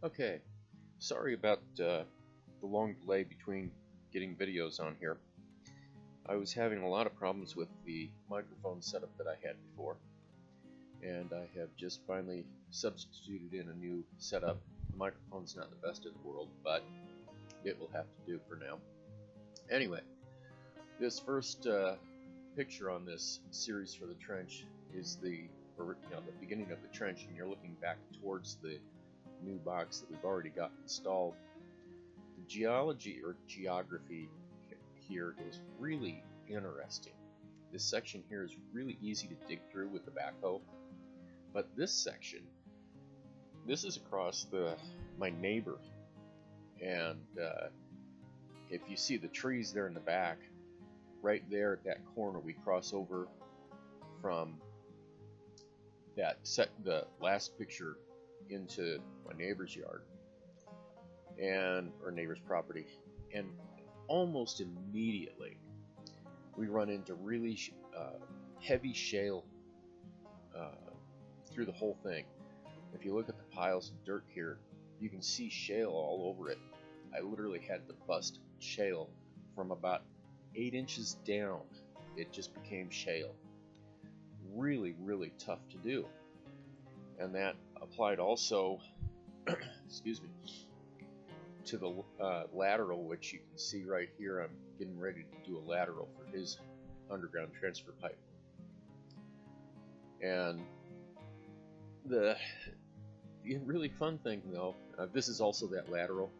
Okay, sorry about the long delay between getting videos on here. I was having a lot of problems with the microphone setup that I had before, and I have just finally substituted in a new setup. The microphone's not the best in the world, but it will have to do for now. Anyway, this first picture on this series for the trench is the beginning of the trench, and you're looking back towards the new box that we've already got installed. The geology or geography here is really interesting. This section here is really easy to dig through with the backhoe, but this section, this is across my neighbor, and if you see the trees there in the back, right there at that corner, we cross over from the last picture into my neighbor's yard or neighbor's property, and almost immediately we run into really heavy shale through the whole thing. If you look at the piles of dirt here, you can see shale all over it. I literally had to bust shale from about 8 inches down. It just became shale. Really, really tough to do. And that applied also excuse me, to the lateral, which you can see right here. I'm getting ready to do a lateral for his underground transfer pipe. And the really fun thing though, this is also that lateral.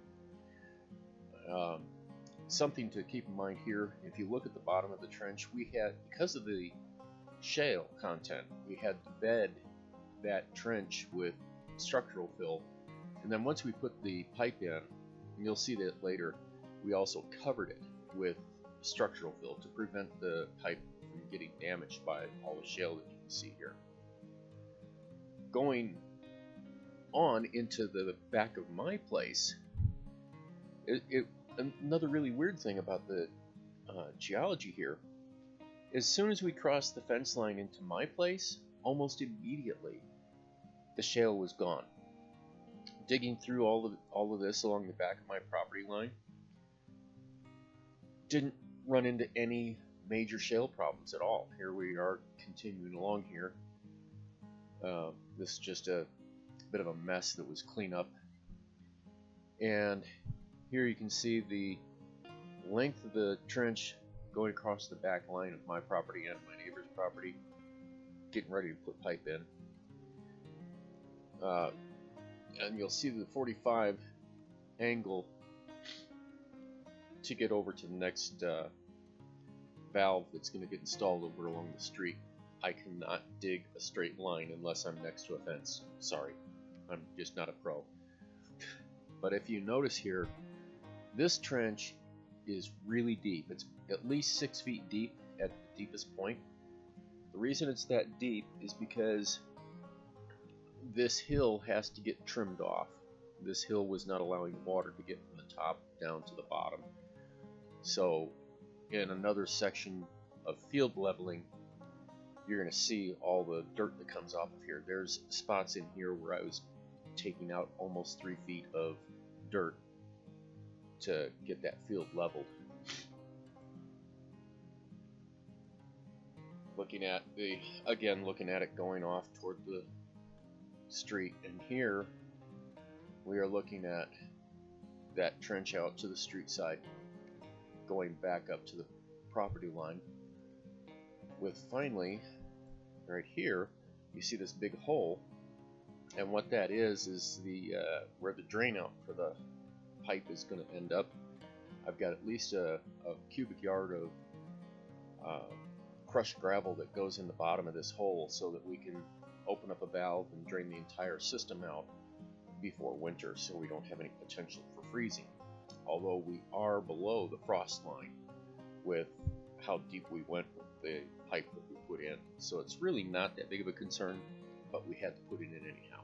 Something to keep in mind here, if you look at the bottom of the trench, we had, because of the shale content, we had to bed that trench with structural fill, and then once we put the pipe in, and you'll see that later, we also covered it with structural fill to prevent the pipe from getting damaged by all the shale that you can see here. Going on into the back of my place, another really weird thing about the geology here, as soon as we crossed the fence line into my place, almost immediately the shale was gone. Digging through all of this along the back of my property line, didn't run into any major shale problems at all. Here we are continuing along here. This is just a bit of a mess that was cleaned up, and here you can see the length of the trench going across the back line of my property and my neighbor's property, getting ready to put pipe in. And you'll see the 45 angle to get over to the next valve that's going to get installed over along the street. I cannot dig a straight line unless I'm next to a fence. Sorry, I'm just not a pro. But if you notice here, this trench is really deep. It's at least 6 feet deep at the deepest point. The reason it's that deep is because this hill has to get trimmed off. This hill was not allowing water to get from the top down to the bottom. So in another section of field leveling, you're going to see all the dirt that comes off of here. There's spots in here where I was taking out almost 3 feet of dirt to get that field leveled. Looking at it going off toward the street, and here we are looking at that trench out to the street side, going back up to the property line, with finally right here you see this big hole, and what that is the where the drain out for the pipe is going to end up. I've got at least a cubic yard of crushed gravel that goes in the bottom of this hole so that we can open up a valve and drain the entire system out before winter, so we don't have any potential for freezing, although we are below the frost line with how deep we went with the pipe that we put in. So it's really not that big of a concern, but we had to put it in anyhow.